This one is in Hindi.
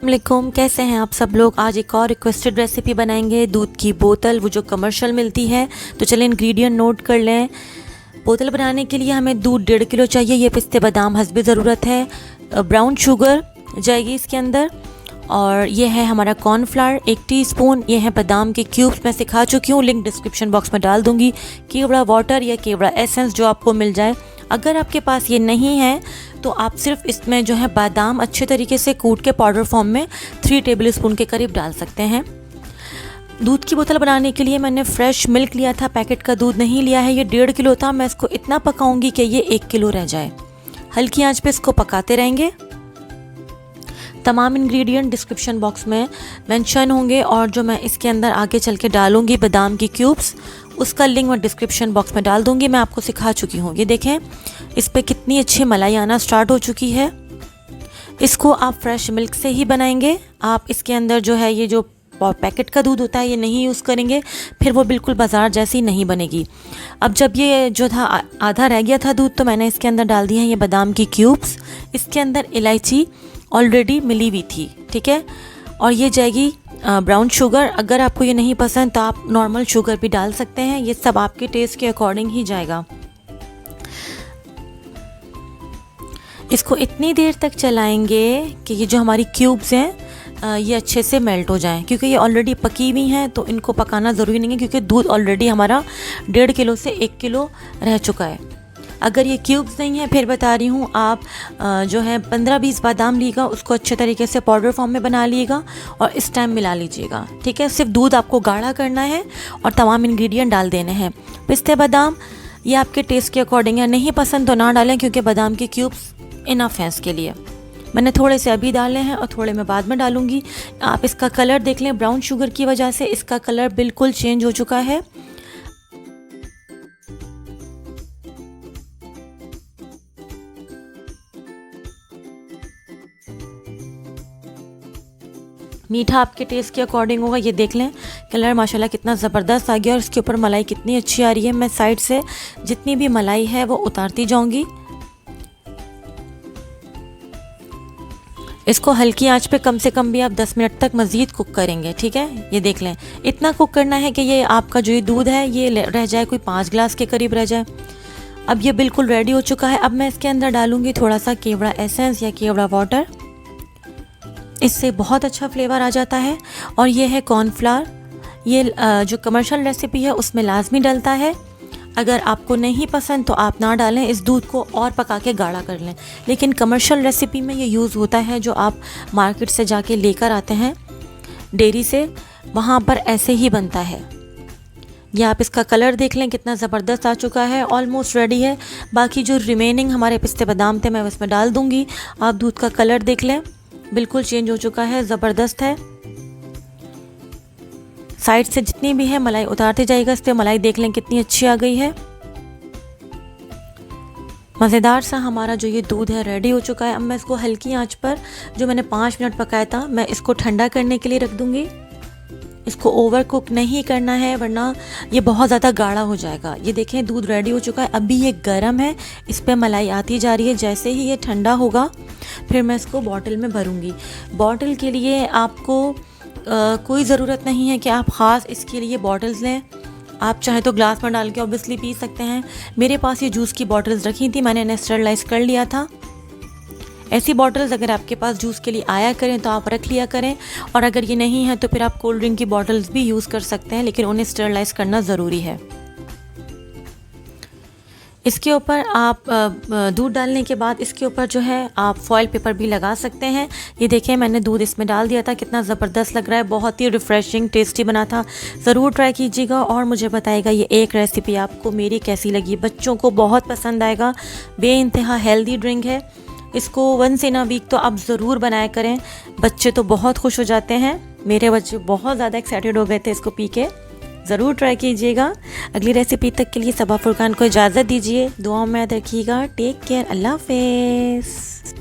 अस्सलामुअलैकुम, कैसे हैं आप सब लोग। आज एक और रिक्वेस्टेड रेसिपी बनाएंगे, दूध की बोतल, वो जो कमर्शियल मिलती है। तो चलें इंग्रेडिएंट नोट कर लें। बोतल बनाने के लिए हमें दूध 1.5 किलो चाहिए। ये पिस्ते बादाम हस्बे ज़रूरत है। ब्राउन शुगर जाएगी इसके अंदर। और ये है हमारा कॉर्नफ्लावर 1 टीस्पून। ये है बादाम के क्यूब्स, मैं सिखा चुकी हूँ, लिंक डिस्क्रिप्शन बॉक्स में डाल दूँगी। केवड़ा वाटर या केवड़ा एसेंस जो आपको मिल जाए। अगर आपके पास ये नहीं है तो आप सिर्फ इसमें जो है बादाम अच्छे तरीके से कूट के पाउडर फॉर्म में 3 टेबलस्पून के करीब डाल सकते हैं। दूध की बोतल बनाने के लिए मैंने फ्रेश मिल्क लिया था, पैकेट का दूध नहीं लिया है। ये 1.5 किलो था। मैं इसको इतना पकाऊंगी कि ये 1 किलो रह जाए। हल्की आंच पे इसको पकाते रहेंगे। तमाम इंग्रेडिएंट डिस्क्रिप्शन बॉक्स में मेंशन होंगे और जो मैं इसके अंदर आगे चल के डालूंगी बादाम की क्यूब्स, उसका लिंक मैं डिस्क्रिप्शन बॉक्स में डाल दूंगी। मैं आपको सिखा चुकी हूँ। ये देखें इस पे कितनी अच्छी मलाई आना स्टार्ट हो चुकी है। इसको आप फ्रेश मिल्क से ही बनाएंगे। आप इसके अंदर जो है ये जो पैकेट का दूध होता है ये नहीं यूज़ करेंगे, फिर वो बिल्कुल बाज़ार जैसी नहीं बनेगी। अब जब ये जो था आधा रह गया था दूध, तो मैंने इसके अंदर डाल दिए हैं ये बादाम की क्यूब्स। इसके अंदर इलायची ऑलरेडी मिली हुई थी, ठीक है। और ये जाएगी ब्राउन शुगर। अगर आपको ये नहीं पसंद तो आप नॉर्मल शुगर भी डाल सकते हैं। ये सब आपके टेस्ट के अकॉर्डिंग ही जाएगा। इसको इतनी देर तक चलाएंगे कि ये जो हमारी क्यूब्स हैं ये अच्छे से मेल्ट हो जाएं, क्योंकि ये ऑलरेडी पकी हुई हैं तो इनको पकाना ज़रूरी नहीं है, क्योंकि दूध ऑलरेडी हमारा 1.5 किलो से 1 किलो रह चुका है। अगर ये क्यूब्स नहीं है, फिर बता रही हूँ, आप जो है 15-20 बादाम लीजिएगा, उसको अच्छे तरीके से पाउडर फॉर्म में बना लीजिएगा और इस टाइम मिला लीजिएगा, ठीक है। सिर्फ दूध आपको गाढ़ा करना है और तमाम इंग्रेडिएंट डाल देने हैं। पिस्ते बादाम ये आपके टेस्ट के अकॉर्डिंग है, नहीं पसंद तो ना डालें, क्योंकि बादाम के क्यूब्स इनफ है इसके लिए। मैंने थोड़े से अभी डाले हैं और थोड़े मैं बाद में डालूंगी। आप इसका कलर देख लें, ब्राउन शुगर की वजह से इसका कलर बिल्कुल चेंज हो चुका है। मीठा आपके टेस्ट के अकॉर्डिंग होगा। ये देख लें कलर माशाल्लाह कितना ज़बरदस्त आ गया और इसके ऊपर मलाई कितनी अच्छी आ रही है। मैं साइड से जितनी भी मलाई है वो उतारती जाऊंगी। इसको हल्की आंच पे कम से कम भी आप 10 मिनट तक मज़ीद कुक करेंगे, ठीक है। ये देख लें इतना कुक करना है कि ये आपका जो ये दूध है ये रह जाए कोई 5 गिलास के करीब रह जाए। अब ये बिल्कुल रेडी हो चुका है। अब मैं इसके अंदर डालूंगी थोड़ा सा केवड़ा एसेंस या केवड़ा वाटर। इससे बहुत अच्छा फ्लेवर आ जाता है। और ये है कॉर्नफ्लावर। ये जो कमर्शियल रेसिपी है उसमें लाजमी डलता है। अगर आपको नहीं पसंद तो आप ना डालें, इस दूध को और पका के गाढ़ा कर लें। लेकिन कमर्शियल रेसिपी में ये यूज़ होता है, जो आप मार्केट से जाके लेकर आते हैं डेयरी से, वहाँ पर ऐसे ही बनता है। या आप इसका कलर देख लें कितना ज़बरदस्त आ चुका है। ऑलमोस्ट रेडी है। बाकी जो रिमेनिंग हमारे पिस्ते बादाम थे मैं उसमें डाल दूँगी। आप दूध का कलर देख लें बिल्कुल चेंज हो चुका है, ज़बरदस्त है। साइड से जितनी भी है मलाई उतारते जाएगा। इस पर मलाई देख लें कितनी अच्छी आ गई है। मज़ेदार सा हमारा जो ये दूध है रेडी हो चुका है। अब मैं इसको हल्की आंच पर, जो मैंने 5 मिनट पकाया था, मैं इसको ठंडा करने के लिए रख दूँगी। इसको ओवर कुक नहीं करना है, वरना ये बहुत ज़्यादा गाढ़ा हो जाएगा। ये देखें दूध रेडी हो चुका है। अभी ये गर्म है, इस पर मलाई आती जा रही है। जैसे ही ये ठंडा होगा फिर मैं इसको बॉटल में भरूँगी। बॉटल के लिए आपको कोई ज़रूरत नहीं है कि आप ख़ास इसके लिए बॉटल्स लें। आप चाहे तो ग्लास में डाल के ऑब्वियसली पी सकते हैं। मेरे पास ये जूस की बॉटल्स रखी थी, मैंने इन्हें स्टरलाइज़ कर लिया था। ऐसी बॉटल्स अगर आपके पास जूस के लिए आया करें तो आप रख लिया करें। और अगर ये नहीं है तो फिर आप कोल्ड ड्रिंक की बॉटल्स भी यूज़ कर सकते हैं, लेकिन उन्हें स्टरलाइज़ करना ज़रूरी है। इसके ऊपर आप दूध डालने के बाद इसके ऊपर जो है आप फॉयल पेपर भी लगा सकते हैं। ये देखें मैंने दूध इसमें डाल दिया था, कितना ज़बरदस्त लग रहा है। बहुत ही रिफ़्रेशिंग टेस्टी बना था। ज़रूर ट्राई कीजिएगा और मुझे बताइएगा ये एक रेसिपी आपको मेरी कैसी लगी। बच्चों को बहुत पसंद आएगा। बेइंतहा हेल्दी ड्रिंक है। इसको वंस इन अ वीक तो आप ज़रूर बनाया करें। बच्चे तो बहुत खुश हो जाते हैं। मेरे बच्चे बहुत ज़्यादा एक्साइटेड हो गए थे इसको पी के। ज़रूर ट्राई कीजिएगा। अगली रेसिपी तक के लिए सबा फुरकान को इजाज़त दीजिए। दुआओं में याद रखिएगा। Take care. अल्लाह हाफ़िज़।